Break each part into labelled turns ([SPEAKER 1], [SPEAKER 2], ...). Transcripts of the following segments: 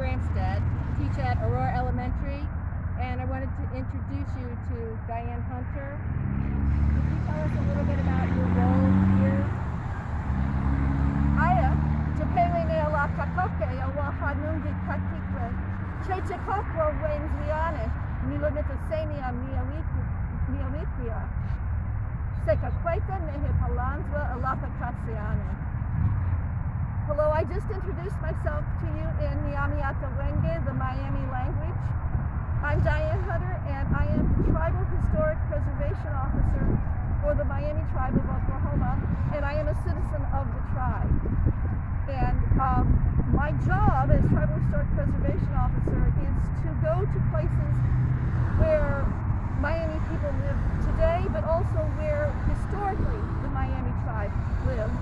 [SPEAKER 1] Gramstead, teach at Aurora Elementary, and I wanted to introduce you to Diane Hunter. Could you tell us a little bit about your role here?
[SPEAKER 2] Aya, Japele ne ala kakoke, awa hanungi kakikwe, cheche kokro wings liane, miloneta senia miawikria, seka kweka nehe palanzwa alapa katsiane. Hello, I just introduced myself to you in Niamiata Wenge, the Miami language. I'm Diane Hunter, and I am the Tribal Historic Preservation Officer for the Miami Tribe of Oklahoma, and I am a citizen of the tribe. And my job as Tribal Historic Preservation Officer is to go to places where Miami people live today, but also where historically the Miami tribe lived,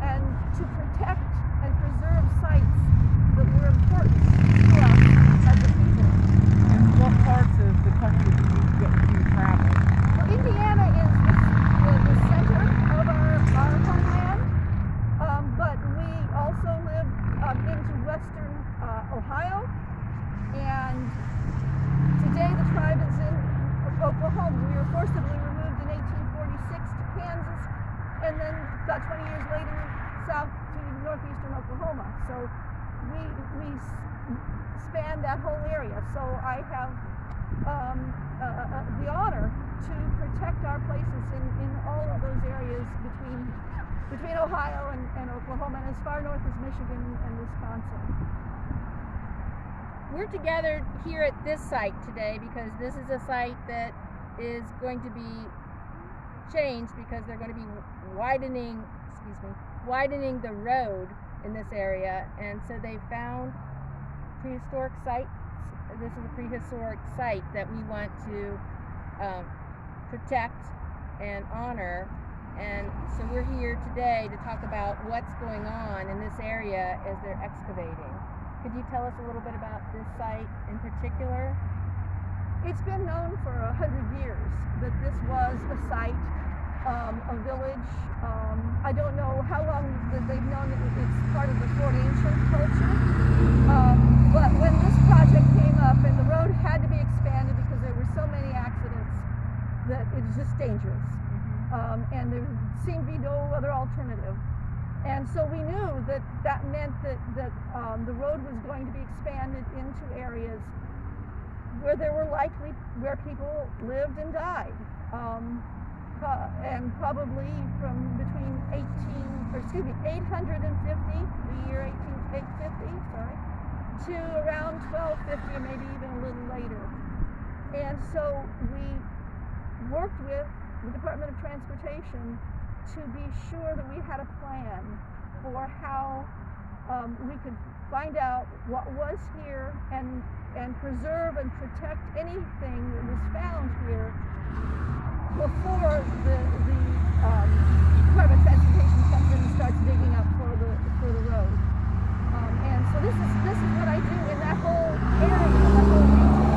[SPEAKER 2] and to protect and preserve sites that were important to us as a people.
[SPEAKER 3] And what parts of the country do you travel?
[SPEAKER 2] Well, Indiana is the center of our homeland, but we also live into western Ohio, and today the tribe is in Oklahoma. We were forcibly removed in 1846 to Kansas, and then about 20 years later south to northeastern Oklahoma. So we span that whole area. So I have the honor to protect our places in all of those areas between Ohio and Oklahoma, and as far north as Michigan and Wisconsin.
[SPEAKER 1] We're together here at this site today because this is a site that is going to be changed because they're going to be widening the road in this area, and so they found prehistoric sites. This is a prehistoric site that we want to protect and honor, and so we're here today to talk about what's going on in this area as they're excavating. Could you tell us a little bit about this site in particular?
[SPEAKER 2] It's been known for 100 years that this was a site, a village. I don't know how long that they've known that it's part of the Fort Ancient culture, but when this project came up and the road had to be expanded because there were so many accidents that it was just dangerous, and there seemed to be no other alternative. And so we knew that meant that the road was going to be expanded into areas where where people lived and died, and probably from between 850, the year 850, to around 1250, or maybe even a little later. And so we worked with the Department of Transportation to be sure that we had a plan for how we could find out what was here and preserve and protect anything that was found here before the Department of Transportation comes in and starts digging up for the road. And so this is what I do in that whole area, that whole region.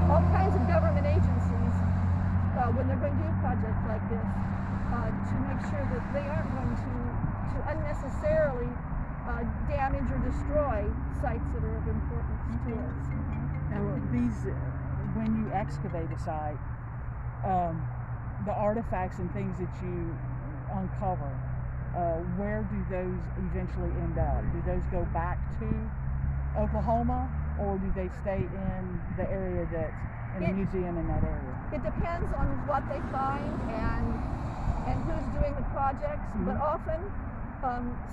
[SPEAKER 2] All kinds of government agencies, when they're going to do projects like this, to make sure that they aren't going to unnecessarily damage or destroy sites that are of importance to us.
[SPEAKER 3] Now, when you excavate a site, the artifacts and things that you uncover, where do those eventually end up? Do those go back to Oklahoma, or do they stay in the area that's in the museum in that area?
[SPEAKER 2] It depends on what they find and who's doing the projects, but often,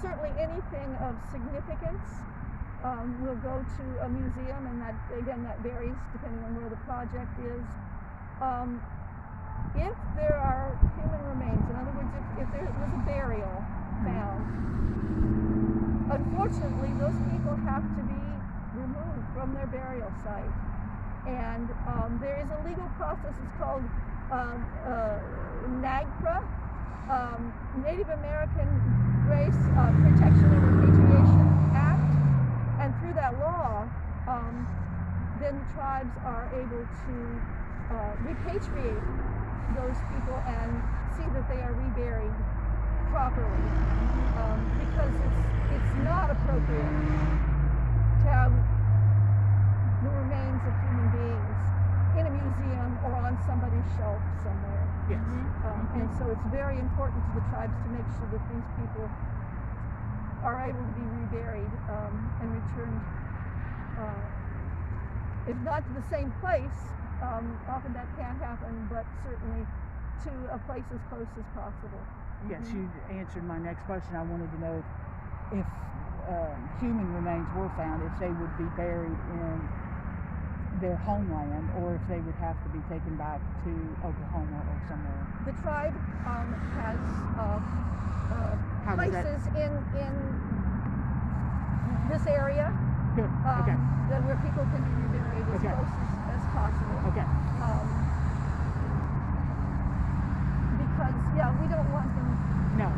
[SPEAKER 2] certainly anything of significance will go to a museum, and that varies depending on where the project is. If there are human remains, in other words, if there was a burial found, unfortunately those people have to be removed from their burial site. And there is a legal process. It's called NAGPRA, Native American Race Protection and Repatriation Act, and through that law, then the tribes are able to repatriate those people and see that they are reburied properly, because it's not appropriate appropriate to have the remains of human beings in a museum or on somebody's shelf somewhere.
[SPEAKER 3] Yes.
[SPEAKER 2] And so it's very important to the tribes to make sure that these people are able to be reburied and returned, if not to the same place, often that can't happen, but certainly to a place as close as possible.
[SPEAKER 3] Yes, you answered my next question. I wanted to know if human remains were found, if they would be buried in their homeland or if they would have to be taken back to Oklahoma or somewhere.
[SPEAKER 2] The tribe has places in this area
[SPEAKER 3] Good. Okay.
[SPEAKER 2] where people can be reburied as
[SPEAKER 3] Okay.
[SPEAKER 2] close as possible.
[SPEAKER 3] Okay.
[SPEAKER 2] Because we don't want them.
[SPEAKER 3] No.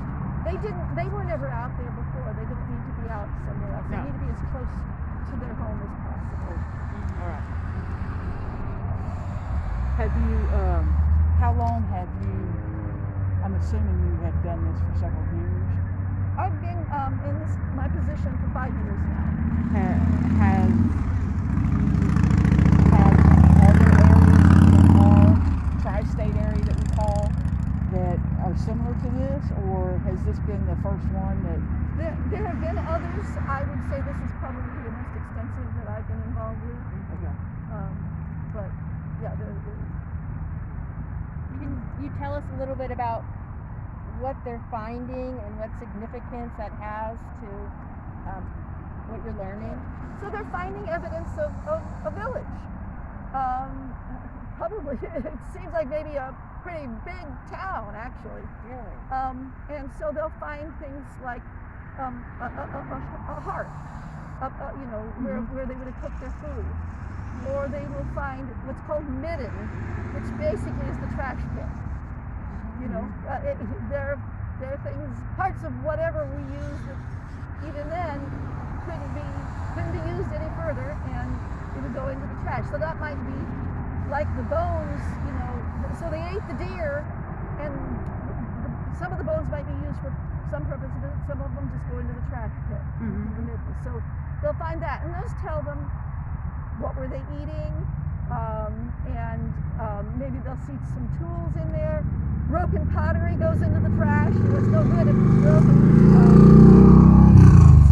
[SPEAKER 2] They were never out there before. They don't need to be out somewhere else.
[SPEAKER 3] No.
[SPEAKER 2] They need to be as close to their home as possible.
[SPEAKER 3] All right. Have you, how long have you, I'm assuming you have done this for several years.
[SPEAKER 2] I've been in my position for 5 years now.
[SPEAKER 3] Have you had other areas in our tri-state area that we call that are similar to this, or has this been the first one that?
[SPEAKER 2] There have been others. I would say this is probably the most extensive that I've been involved with.
[SPEAKER 3] Okay.
[SPEAKER 2] But yeah,
[SPEAKER 1] Can you tell us a little bit about what they're finding and what significance that has to what you're learning?
[SPEAKER 2] so they're finding evidence of a village. Probably, it seems like maybe a pretty big town, actually.
[SPEAKER 1] Really?
[SPEAKER 2] And so they'll find things like a hearth, where they would have cooked their food. Or they will find what's called midden, which basically is the trash pit. There are things, parts of whatever we use that even then couldn't be used any further, and it would go into the trash. So that might be like the bones, so they ate the deer, and some of the bones might be used for some purpose, but some of them just go into the trash pit. So they'll find that, and those tell them what were they eating, and maybe they'll see some tools in there. Broken pottery goes into the trash. It's no good if it's broken.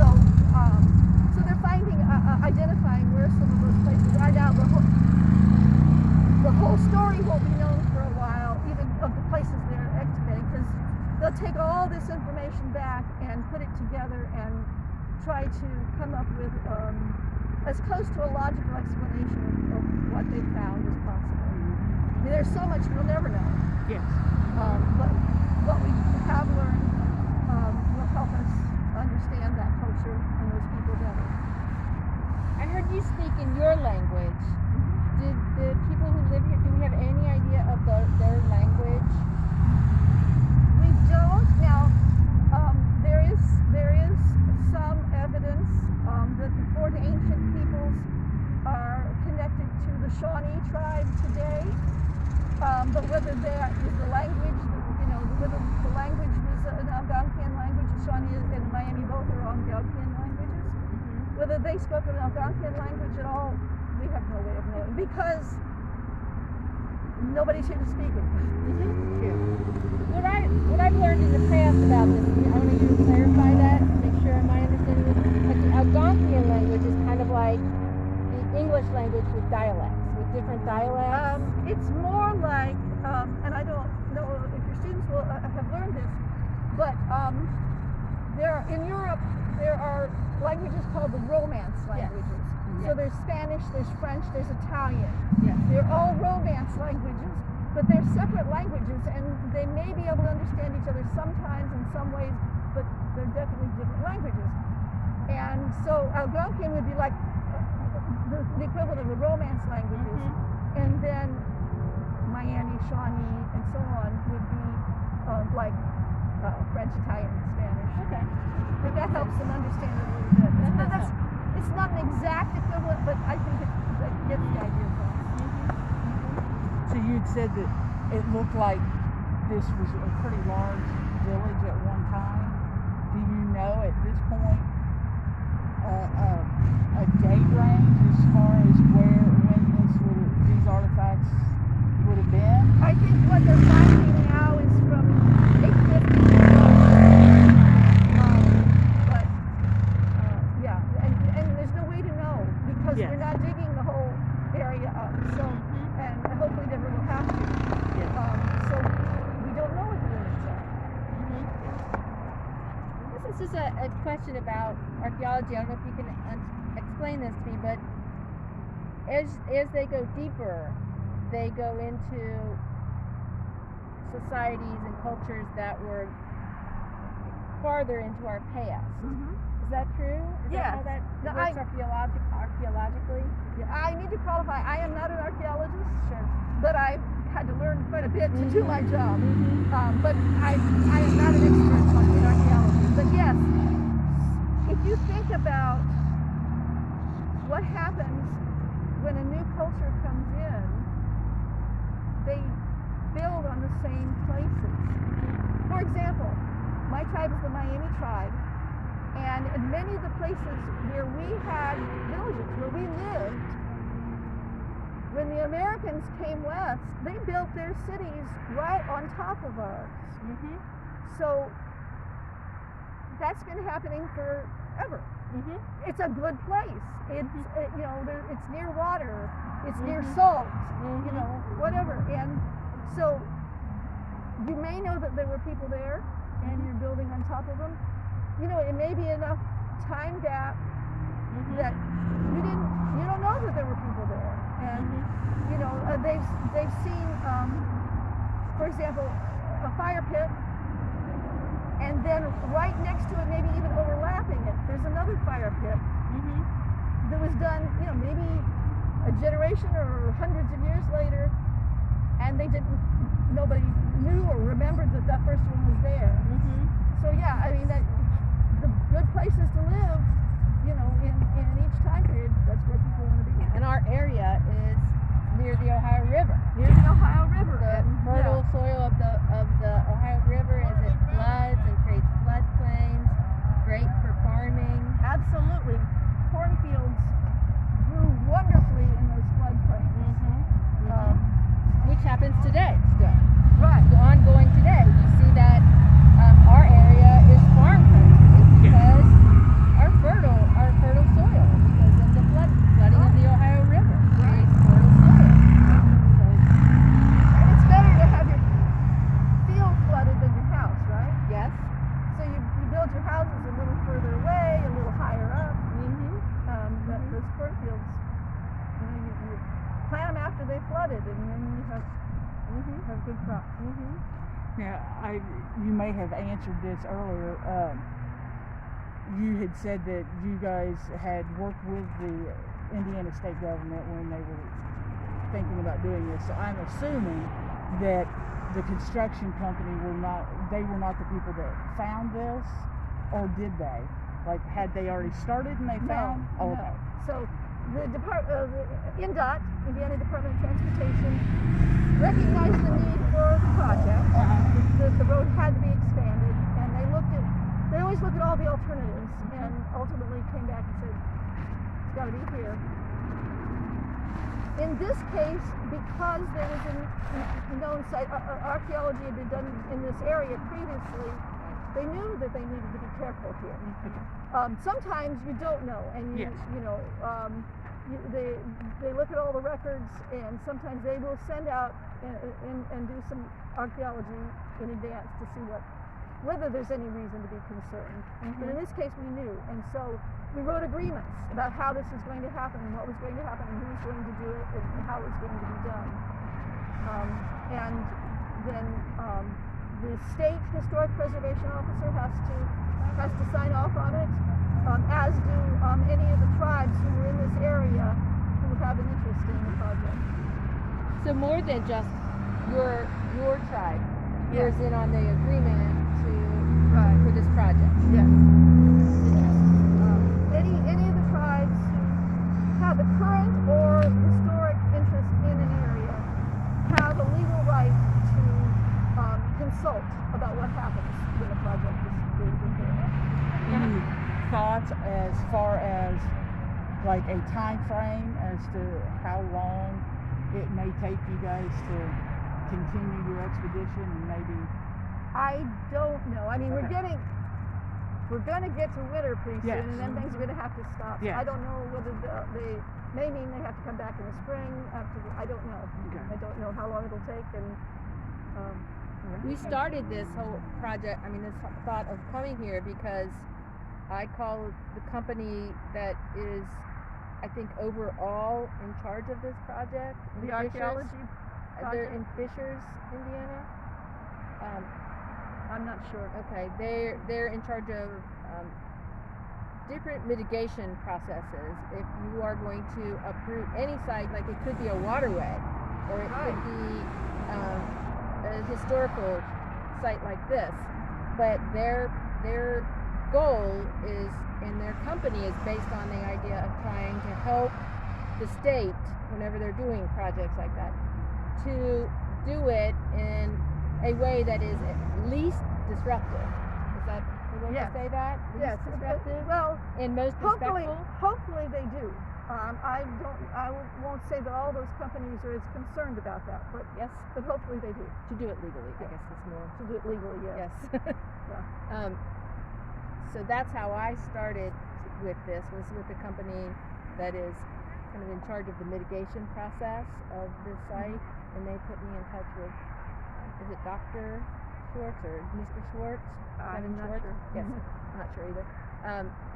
[SPEAKER 2] So they're finding, identifying where some of those places are. Now the whole story won't be known for a while, even of the places they're excavating, because they'll take all this information back and put it together and try to come up with as close to a logical explanation of what they found as possible. I mean, there's so much we'll never know.
[SPEAKER 3] Yes.
[SPEAKER 2] But what we have learned will help us understand that culture and those people better.
[SPEAKER 1] I heard you speak in your language. Did the people who live here, do we have any idea of their language?
[SPEAKER 2] We don't. Now, there is some evidence that the four ancient peoples are connected to the Shawnee tribe today. But whether that is the language, whether the language was an Algonquian language, Shawnee and Miami both are Algonquian languages, whether they spoke an Algonquian language at all, we have no way of knowing, because nobody seemed to speak it.
[SPEAKER 1] What I've learned in the past about this, I want you to clarify that to make sure my understanding is, like the Algonquian language is kind of like the English language with dialects, with different dialects.
[SPEAKER 2] It's more like, and I don't know if your students will have learned this, but in Europe there are languages called the Romance languages. So there's Spanish, there's French, there's Italian.
[SPEAKER 1] Yes.
[SPEAKER 2] They're all Romance languages, but they're separate languages, and they may be able to understand each other sometimes in some ways, but they're definitely different languages. And so Algonquian would be like the equivalent of the Romance languages, and then Miami, Shawnee, and so on would be like French, Italian, and Spanish.
[SPEAKER 1] Okay.
[SPEAKER 2] But that helps them understand it a little bit. It's not an exact equivalent, but I think it gets the idea across.
[SPEAKER 3] So you'd said that it looked like this was a pretty large village at one time. Do you know at this point a date range as far as when these artifacts would have been?
[SPEAKER 2] I think what they're finding now is from 850 but yeah, and there's no way to know because
[SPEAKER 3] Yes.
[SPEAKER 2] we're not digging the whole area up. So, and hopefully never will have to.
[SPEAKER 3] Yes.
[SPEAKER 2] So we don't know what the limits are.
[SPEAKER 1] This is just a question about archaeology. I don't know if you can explain this to me, but as they go deeper, they go into societies and cultures that were farther into our past. Is that true? Is
[SPEAKER 2] Yes.
[SPEAKER 1] that how that
[SPEAKER 2] No,
[SPEAKER 1] works archaeologically?
[SPEAKER 2] Yeah, I need to qualify. I am not an archaeologist,
[SPEAKER 1] Sure.
[SPEAKER 2] but I've had to learn quite a bit to do my job. But I am not an expert in archaeology. But yes, if you think about what happens when a new culture comes in, they build on the same places. For example, my tribe is the Miami tribe, and in many of the places where we had villages, where we lived, when the Americans came west, they built their cities right on top of ours. So that's been happening forever. It's a good place. It's it's near water. It's near salt. Whatever. And so you may know that there were people there, and you're building on top of them. It may be enough time gap that you don't know that there were people there, and they've seen, for example, a fire pit. And then right next to it, maybe even overlapping it, there's another fire pit that was done, maybe a generation or hundreds of years later, and nobody knew or remembered that that first one was there. So yeah, I mean, the good places to live, in each time period, that's where people want to be.
[SPEAKER 1] And our area is near the Ohio River.
[SPEAKER 2] Near the Ohio River.
[SPEAKER 1] The fertile soil of the Ohio River as it floods and creates floodplains, great for farming.
[SPEAKER 2] Absolutely. Cornfields grew wonderfully in those floodplains.
[SPEAKER 1] Which happens today still.
[SPEAKER 2] Right.
[SPEAKER 1] Ongoing today. You see that our area is farm country because our fertile soil, because of the flooding of the Ohio River, creates fertile soil.
[SPEAKER 2] And it's better to have your field flooded than your house, right?
[SPEAKER 1] Yes.
[SPEAKER 2] So you build your houses a little further away, a little higher up. Those cornfields, you plant them after they flooded, and then you have good crops.
[SPEAKER 3] Now, you may have answered this earlier. You had said that you guys had worked with the Indiana state government when they were thinking about doing this. So I'm assuming that the construction company were not the people that found this, or did they? Like, had they already started and they found?
[SPEAKER 2] No.
[SPEAKER 3] Okay.
[SPEAKER 2] So the INDOT, Indiana Department of Transportation, recognized the need for the project. The road had to be expanded, and they always look at all the alternatives, and ultimately came back and said, it's got to be here. In this case, because there was a known site, archaeology had been done in this area previously, they knew that they needed to be careful here. Sometimes you don't know, and
[SPEAKER 3] Yes.
[SPEAKER 2] they look at all the records, and sometimes they will send out and do some archaeology in advance to see whether there's any reason to be concerned. But in this case, we knew, and so we wrote agreements about how this was going to happen, and what was going to happen, and who was going to do it, and how it was going to be done. And then the state historic preservation officer has to sign off on it, as do any of the tribes who were in this area who have an interest in the project.
[SPEAKER 1] So more than just your tribe
[SPEAKER 2] Yes.
[SPEAKER 1] is in on the agreement
[SPEAKER 2] Right.
[SPEAKER 1] for this project.
[SPEAKER 2] Yes. Any of the tribes who have a current or historic interest in an area have a legal right to consult about what happens when a project is being prepared.
[SPEAKER 3] thoughts as far as like a time frame as to how long it may take you guys to continue your expedition and maybe?
[SPEAKER 2] I don't know. I mean,
[SPEAKER 3] Okay.
[SPEAKER 2] we're gonna get to winter pretty soon,
[SPEAKER 3] Yes.
[SPEAKER 2] and then things are gonna have to stop.
[SPEAKER 3] Yes.
[SPEAKER 2] I don't know whether they may mean they have to come back in the spring. I don't know.
[SPEAKER 3] Okay.
[SPEAKER 2] I don't know how long it'll take, and
[SPEAKER 1] We started this whole project, this thought of coming here because I call the company that is, I think, overall in charge of this project. in
[SPEAKER 2] the
[SPEAKER 1] Fishers.
[SPEAKER 2] archaeology
[SPEAKER 1] They're
[SPEAKER 2] project.
[SPEAKER 1] in Fishers, Indiana.
[SPEAKER 2] I'm not sure.
[SPEAKER 1] Okay, they're in charge of different mitigation processes. If you are going to uproot any site, like it could be a waterway, or it could be a historical site like this, but their goal is, and their company is based on the idea of trying to help the state whenever they're doing projects like that to do it in a way that is at least disruptive. Is that the way
[SPEAKER 2] Yes.
[SPEAKER 1] to say that? Least
[SPEAKER 2] Yes.
[SPEAKER 1] disruptive
[SPEAKER 2] Well,
[SPEAKER 1] and most respectful.
[SPEAKER 2] hopefully they do. I won't say that all those companies are as concerned about that, but
[SPEAKER 1] Yes,
[SPEAKER 2] hopefully they do.
[SPEAKER 1] to do it legally. I
[SPEAKER 2] Yes.
[SPEAKER 1] guess it's more.
[SPEAKER 2] To do it legally, yes.
[SPEAKER 1] Yes. So that's how I started with this, was with a company that is kind of in charge of the mitigation process of this site, and they put me in touch with, is it Dr. Schwartz or Mr. Schwartz?
[SPEAKER 2] I'm not
[SPEAKER 1] Schwartz?
[SPEAKER 2] sure.
[SPEAKER 1] Yes, I'm not sure either.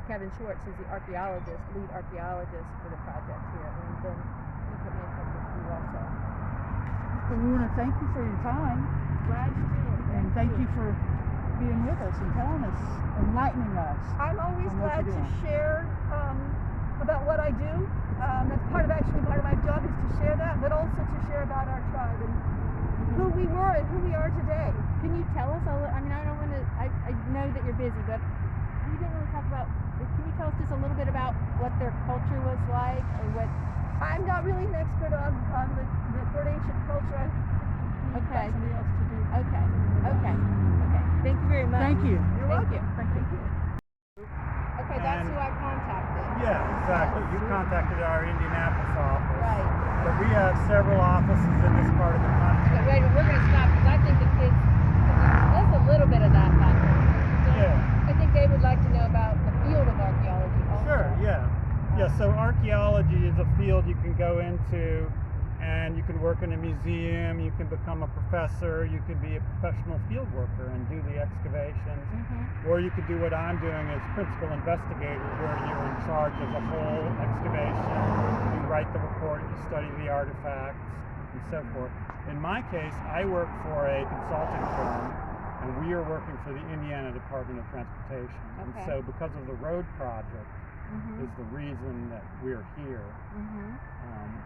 [SPEAKER 1] Kevin Schwartz is the lead archaeologist for the project here, and then he put me in touch with you also.
[SPEAKER 3] Well, we want to thank you for your time,
[SPEAKER 2] Glad you did.
[SPEAKER 3] and thank you for being with us and telling us, enlightening us.
[SPEAKER 2] I'm always
[SPEAKER 3] on what
[SPEAKER 2] glad
[SPEAKER 3] you're
[SPEAKER 2] to
[SPEAKER 3] doing.
[SPEAKER 2] share about what I do. That's part of my job is to share that, but also to share about our tribe and who we were and who we are today.
[SPEAKER 1] Can you tell us I don't want to, I know that you're busy, but you didn't really talk about, can you tell us just a little bit about what their culture was like, or what?
[SPEAKER 2] I'm not really an expert on the Fort Ancient culture. I think
[SPEAKER 1] Okay.
[SPEAKER 2] somebody else to do.
[SPEAKER 1] Okay. Thank you very much.
[SPEAKER 3] Thank you.
[SPEAKER 2] You're
[SPEAKER 1] Thank
[SPEAKER 2] welcome.
[SPEAKER 1] you.
[SPEAKER 2] Thank you.
[SPEAKER 1] Okay, that's
[SPEAKER 4] And-
[SPEAKER 1] who I contacted.
[SPEAKER 4] Yeah, exactly. You contacted our Indianapolis office.
[SPEAKER 1] Right.
[SPEAKER 4] But we have several offices in this part of the country.
[SPEAKER 1] Okay, wait, we're going to stop because I think the kids, that's a little bit of that background.
[SPEAKER 4] Yeah.
[SPEAKER 1] I think they would like to know about the field of archaeology also.
[SPEAKER 4] Sure, yeah. Yeah, so archaeology is a field you can go into, and you can work in a museum, you can become a professor, you can be a professional field worker and do the excavations, or you could do what I'm doing as principal investigator, where you're in charge of the whole excavation, you write the report, you study the artifacts, and so forth. In my case, I work for a consulting firm, and we are working for the Indiana Department of Transportation. And
[SPEAKER 1] Okay.
[SPEAKER 4] so because of the road project is the reason that we're here.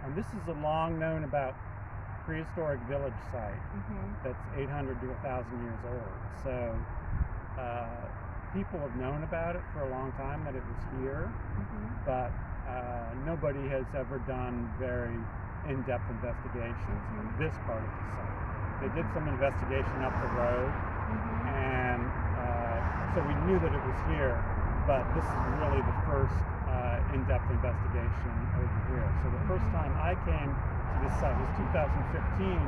[SPEAKER 4] And this is a long known about prehistoric village site that's 800 to 1,000 years old. So people have known about it for a long time, that it was here, but nobody has ever done very in-depth investigations in this part of the site. They did some investigation up the road, and so we knew that it was here, but this is really the first in-depth investigation over here. So the first time I came to this site was 2015.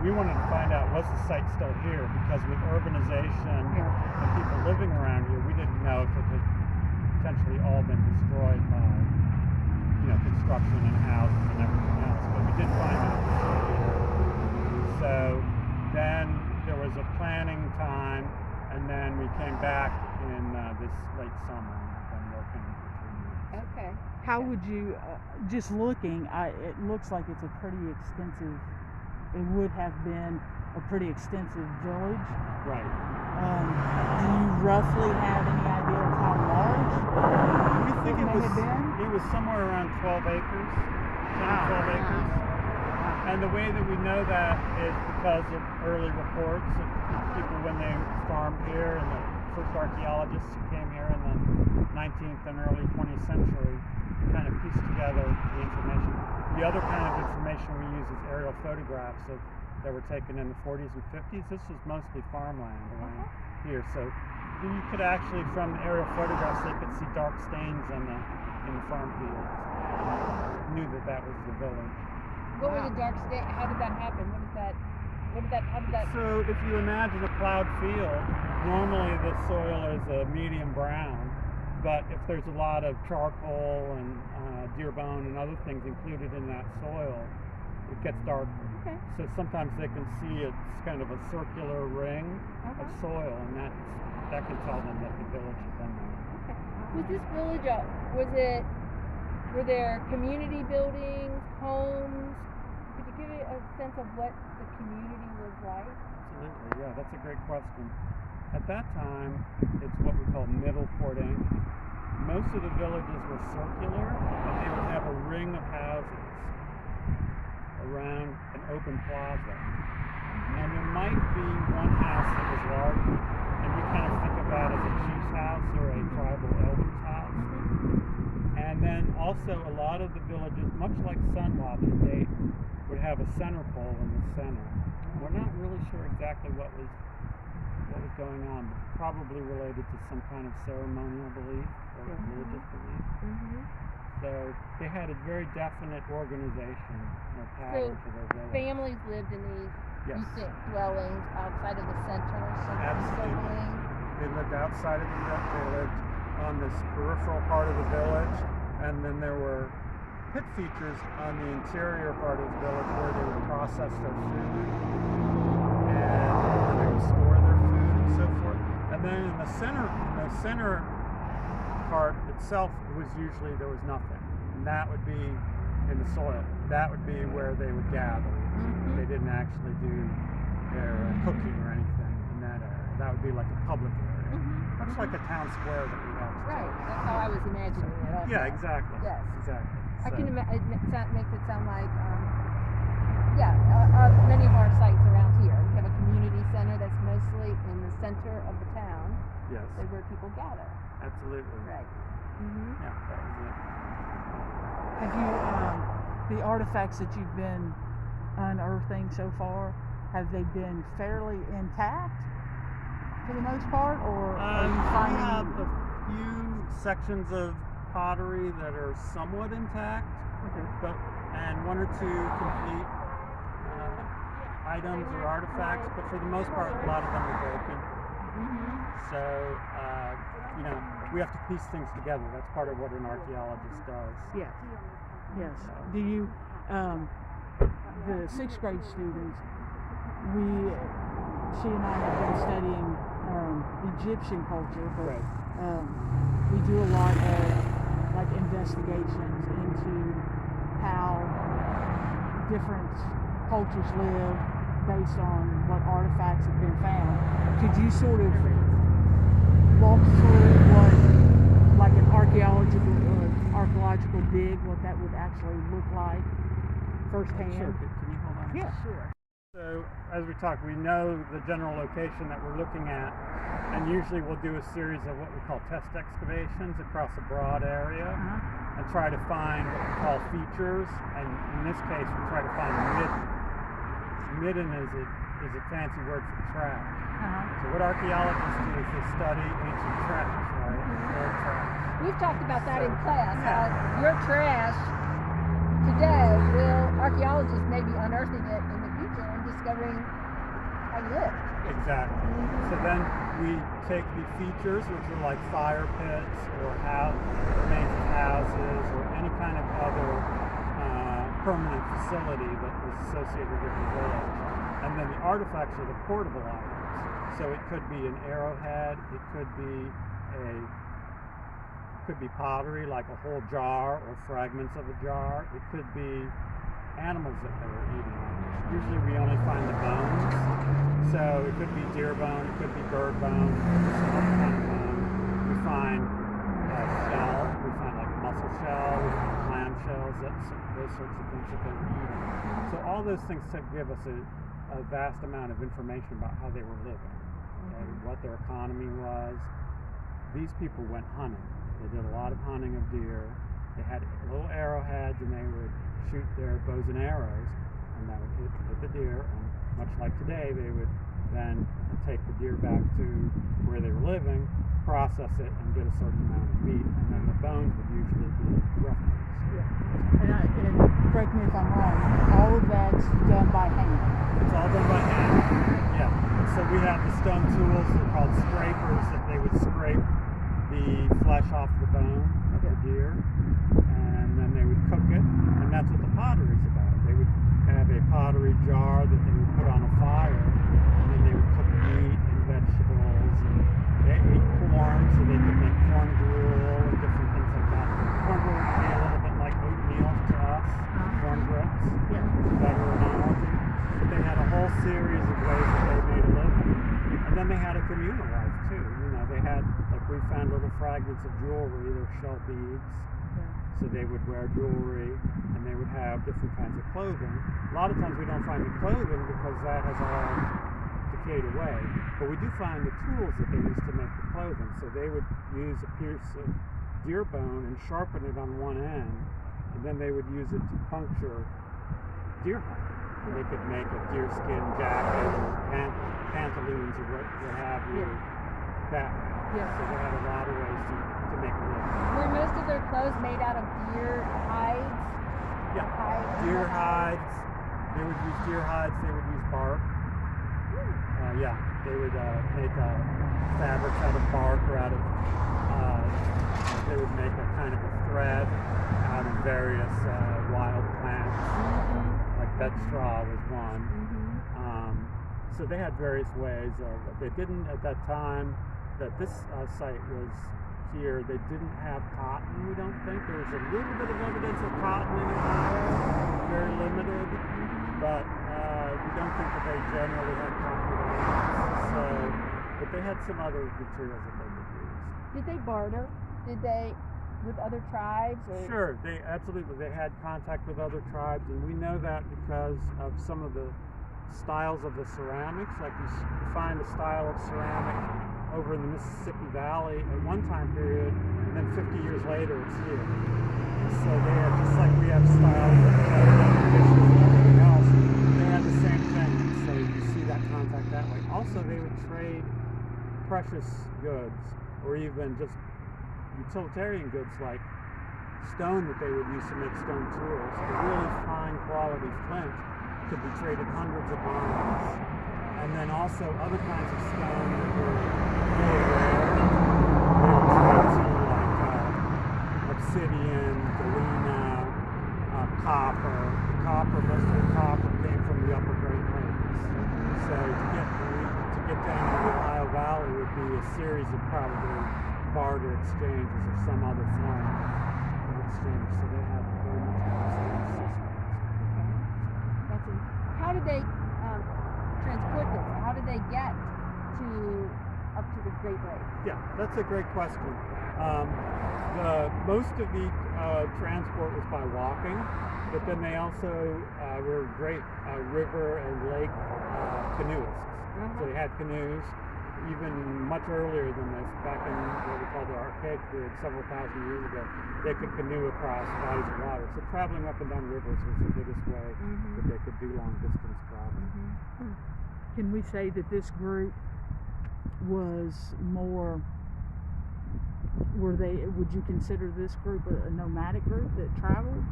[SPEAKER 4] We wanted to find out, was the site still here? Because with urbanization and people living around here, we didn't know if it had potentially all been destroyed by, construction and houses and everything else. But we did find that it was still here. So then there was a planning time, and then we came back in this late summer, and have been working for 3 years.
[SPEAKER 1] Okay.
[SPEAKER 3] How would you, just looking, it looks like it's a pretty extensive, it would have been a pretty extensive village.
[SPEAKER 4] Right.
[SPEAKER 3] Do you roughly have any idea of how large
[SPEAKER 4] We think
[SPEAKER 3] it may have been?
[SPEAKER 4] it was somewhere around 12 acres, 10 or 12 acres. And the way that we know that is because of early reports of people when they farmed here, and the first archaeologists who came here in the 19th and early 20th century kind of pieced together the information. The other kind of information we use is aerial photographs that were taken in the 40s and 50s. This was mostly farmland around here. So you could actually, from the aerial photographs, they could see dark stains in the farm fields. Knew that was the village.
[SPEAKER 1] What were the dark stain? How did that happen? How did that?
[SPEAKER 4] So if you imagine a plowed field, normally the soil is a medium brown, but if there's a lot of charcoal and deer bone and other things included in that soil, it gets darker.
[SPEAKER 1] Okay.
[SPEAKER 4] So sometimes they can see it's kind of a circular ring of soil, and that can tell them that the village has been there.
[SPEAKER 1] Okay. Was this village? Were there community buildings, homes? Could you give me a sense of what the community was like?
[SPEAKER 4] Absolutely, yeah, that's a great question. At that time, it's what we call Middle Fort Yankee. Most of the villages were circular, and they would have a ring of houses around an open plaza. And there might be one house that was larger, and we kind of think of that as a chief's house or a tribal elder's house. And then also a lot of the villages, much like Sunwatch in Dayton, would have a center pole in the center. We're not really sure exactly what was going on, but probably related to some kind of ceremonial belief or religious belief. So they had a very definite organization or pattern to their village.
[SPEAKER 1] Families lived in these
[SPEAKER 4] Yes.
[SPEAKER 1] you think, dwellings outside of the center,
[SPEAKER 4] Absolutely.
[SPEAKER 1] circling.
[SPEAKER 4] They lived outside of the village. They lived on this peripheral part of the village, and then there were pit features on the interior part of the village where they would process their food and where they would store their food and so forth. And then in the center part itself was usually there was nothing, and that would be in the soil. That would be where they would gather. They didn't actually do their cooking or anything in that area. That would be like a public area, much like a town square that we have today.
[SPEAKER 1] Right, that's how I was imagining it also.
[SPEAKER 4] Yeah, exactly.
[SPEAKER 1] Yes.
[SPEAKER 4] Exactly.
[SPEAKER 1] I
[SPEAKER 4] So-
[SPEAKER 1] can imagine, it makes it sound like, many of our sites around here. We have a community center that's mostly in the center of the town,
[SPEAKER 4] Yes,
[SPEAKER 1] where people gather.
[SPEAKER 4] absolutely.
[SPEAKER 1] Right.
[SPEAKER 4] Yeah, that was it.
[SPEAKER 3] Have you, the artifacts that you've been unearthing so far, have they been fairly intact for the most part, or are you
[SPEAKER 4] We
[SPEAKER 3] finding?
[SPEAKER 4] have a few sections of pottery that are somewhat intact, and one or two complete items or artifacts, but for the most part, a lot of them are broken. So, we have to piece things together. That's part of what an archaeologist does.
[SPEAKER 3] Yes. Yes. Do you, the sixth grade students, she and I have been studying Egyptian culture, but
[SPEAKER 4] Right.
[SPEAKER 3] we do a lot of like investigations into how different cultures live based on what artifacts have been found. Could you sort of walk through what, like an archaeological dig, what that would actually look like firsthand?
[SPEAKER 4] Sure. Can you hold on?
[SPEAKER 3] Yeah, sure.
[SPEAKER 4] So, as we talk, we know the general location that we're looking at, and usually we'll do a series of what we call test excavations across a broad area and try to find what we call features, and in this case we try to find midden. Midden is a fancy word for trash. So what archaeologists do is they study ancient trash, right? Old trash.
[SPEAKER 1] We've talked about that in class,
[SPEAKER 4] Yeah.
[SPEAKER 1] how your trash today archaeologists may be unearthing it in the future and discovering how you lived.
[SPEAKER 4] Exactly. So then we take the features, which are like fire pits or remains of houses or any kind of other permanent facility that was associated with the village. And then the artifacts are the portable items. So it could be an arrowhead, it could be pottery, like a whole jar or fragments of a jar. It could be animals that they were eating. Usually we only find the bones. So it could be deer bone, it could be bird bone, it could be some other kind of bone. We find shell, we find like mussel shell, we find clam shells, those sorts of things that they were eating. So all those things give us a vast amount of information about how they were living, okay, what their economy was. These people went hunting. They did a lot of hunting of deer. They had little arrowheads, and they would shoot their bows and arrows, and that would hit the deer. And much like today, they would then take the deer back to where they were living, process it, and get a certain amount of meat, and then the bones would usually be rough meats.
[SPEAKER 3] And correct me if I'm wrong, all of that's done by hand.
[SPEAKER 4] It's all done by hand. Yeah. So we have the stone tools, they're called scrapers, that they would scrape the flesh off the bone of the deer, and then they would cook it, and that's what the pottery is about. They would have a pottery jar that they would put on a fire, and then they would cook meat and vegetables, and they ate corn, so they could make corn gruel and different things like that. Corn gruel would be a little bit like oatmeal to us, corn grits.
[SPEAKER 3] Yeah.
[SPEAKER 4] It's a better analogy. But they had a whole series of ways that they made a living. And then they had a communal life too. You know, they had, like, we found little fragments of jewelry, they're shell beads. So they would wear jewelry, and they would have different kinds of clothing. A lot of times we don't find the clothing because that has all decayed away. But we do find the tools that they used to make the clothing. So they would use a piece of deer bone and sharpen it on one end, and then they would use it to puncture deer hide. And they could make a deerskin jacket or pantaloons or what have you. That way. So they had a lot of ways to make a living.
[SPEAKER 1] Were most of their clothes made out of deer hides?
[SPEAKER 4] Yeah, deer hides. They would use deer hides. They would use bark. They would make fabrics out of bark or out of. They would make a kind of a thread out of various wild plants. Like bedstraw was one. So they had various ways of. They didn't at that time that this site was here. They didn't have cotton. We don't think there was a little bit of evidence of cotton in Ohio, very limited, but we don't think that they generally had cotton lands. So, but they had some other materials that they could use.
[SPEAKER 1] Did they barter? Did they with other tribes? Or?
[SPEAKER 4] Sure, they absolutely. They had contact with other tribes, and we know that because of some of the styles of the ceramics. Like you find a style of ceramic over in the Mississippi Valley at one time period, and then 50 years later it's here. And so they had, just like we have styles of dishes and everything else, they had the same thing. So you see that contact that way. Also, they would trade precious goods, or even just utilitarian goods like stone that they would use to make stone tools. A really fine quality flint could be traded hundreds of miles. And then also other kinds of stone that were really rare. They would trade to like obsidian, galena, copper. Most of the copper came from the upper Great Lakes. So to get down to the Ohio Valley would be a series of probably barter exchanges or some other form of exchange. So they had very much of the same system.
[SPEAKER 1] How did they transport this? How did they get up to the Great Lakes?
[SPEAKER 4] Yeah, that's a great question. Most of the transport was by walking, but then they also were great river and lake canoeists. So they had canoes even much earlier than this, back in what we call the Archaic period, several thousand years ago. They could canoe across bodies of water. So traveling up and down rivers was the biggest way that they could do long distance travel.
[SPEAKER 3] Can we say that this group was more, would you consider this group a nomadic group that traveled?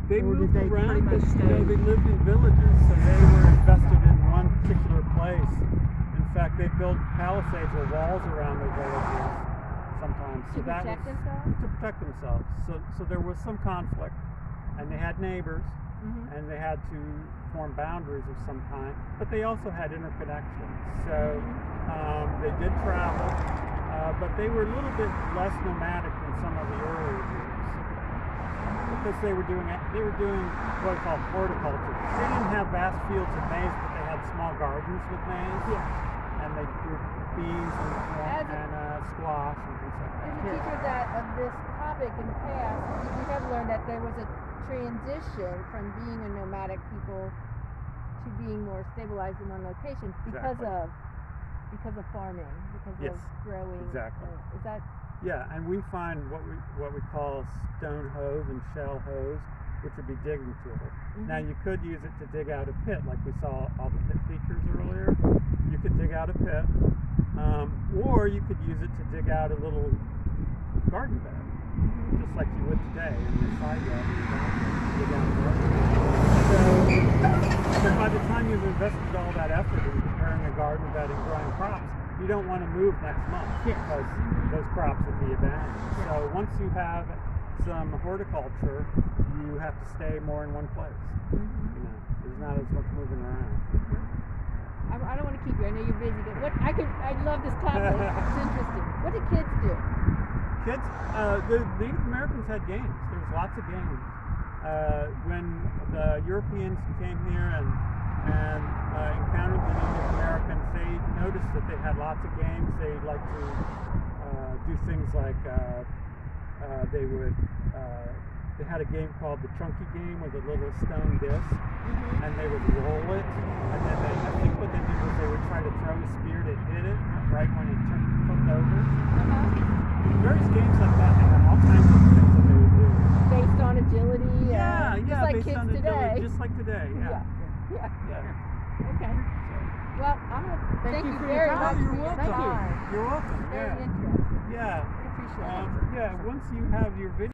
[SPEAKER 4] They
[SPEAKER 3] Or
[SPEAKER 4] moved
[SPEAKER 3] did they pretty
[SPEAKER 4] around,
[SPEAKER 3] much
[SPEAKER 4] but
[SPEAKER 3] stay?
[SPEAKER 4] they lived in villages, so they were invested in one particular place. In fact, they built palisades or walls around their villages sometimes.
[SPEAKER 1] To protect themselves?
[SPEAKER 4] To protect themselves. So there was some conflict, and they had neighbors, and they had to form boundaries of some kind, but they also had interconnections. So they did travel, but they were a little bit less nomadic than some of the earlier groups. Because they were doing what we call horticulture. They didn't have vast fields of maize, but they had small gardens with maize. And they grew beans and corn and squash and things like that.
[SPEAKER 1] As a teacher of this topic in the past, we have learned that there was a transition from being a nomadic people to being more stabilized in one location because of farming, because of growing.
[SPEAKER 4] Exactly.
[SPEAKER 1] Is that?
[SPEAKER 4] Yeah, and we find what we call stone hoes and shell hoes. which would be digging tools. Now you could use it to dig out a pit, like we saw all the pit features earlier. You could dig out a pit, or you could use it to dig out a little garden bed, just like you would today in your side yard or your backyard. Dig out a garden bed. So by the time you've invested all that effort in preparing a garden bed and growing crops, you don't want to move next month because those crops will be abandoned. So once you have some horticulture, you have to stay more in one place. You know, there's not as much moving around.
[SPEAKER 1] I don't want to keep you. I know you're busy, but I love this topic. It's interesting. What do kids do?
[SPEAKER 4] Kids, the Native Americans had games. There was lots of games. When the Europeans came here and encountered the Native Americans, they noticed that they had lots of games. They liked to do things like they had a game called the Chunky Game with a little stone disc, and they would roll it, and then I think what they did was they would try to throw a spear to hit it right when it flipped over. Various games like that, they had all kinds of things that they would do.
[SPEAKER 1] Based on agility?
[SPEAKER 4] Just
[SPEAKER 1] like
[SPEAKER 4] based
[SPEAKER 1] kids
[SPEAKER 4] on
[SPEAKER 1] today.
[SPEAKER 4] agility, just like today,
[SPEAKER 1] Yeah. Okay.
[SPEAKER 4] So,
[SPEAKER 1] Well, I'm going to thank you
[SPEAKER 3] for
[SPEAKER 1] very
[SPEAKER 3] your
[SPEAKER 1] much.
[SPEAKER 3] time.
[SPEAKER 1] for your- Thank you.
[SPEAKER 4] You're welcome.
[SPEAKER 1] Very
[SPEAKER 4] Yeah.
[SPEAKER 1] interesting.
[SPEAKER 4] Yeah.
[SPEAKER 1] I appreciate it.
[SPEAKER 4] Once you have your video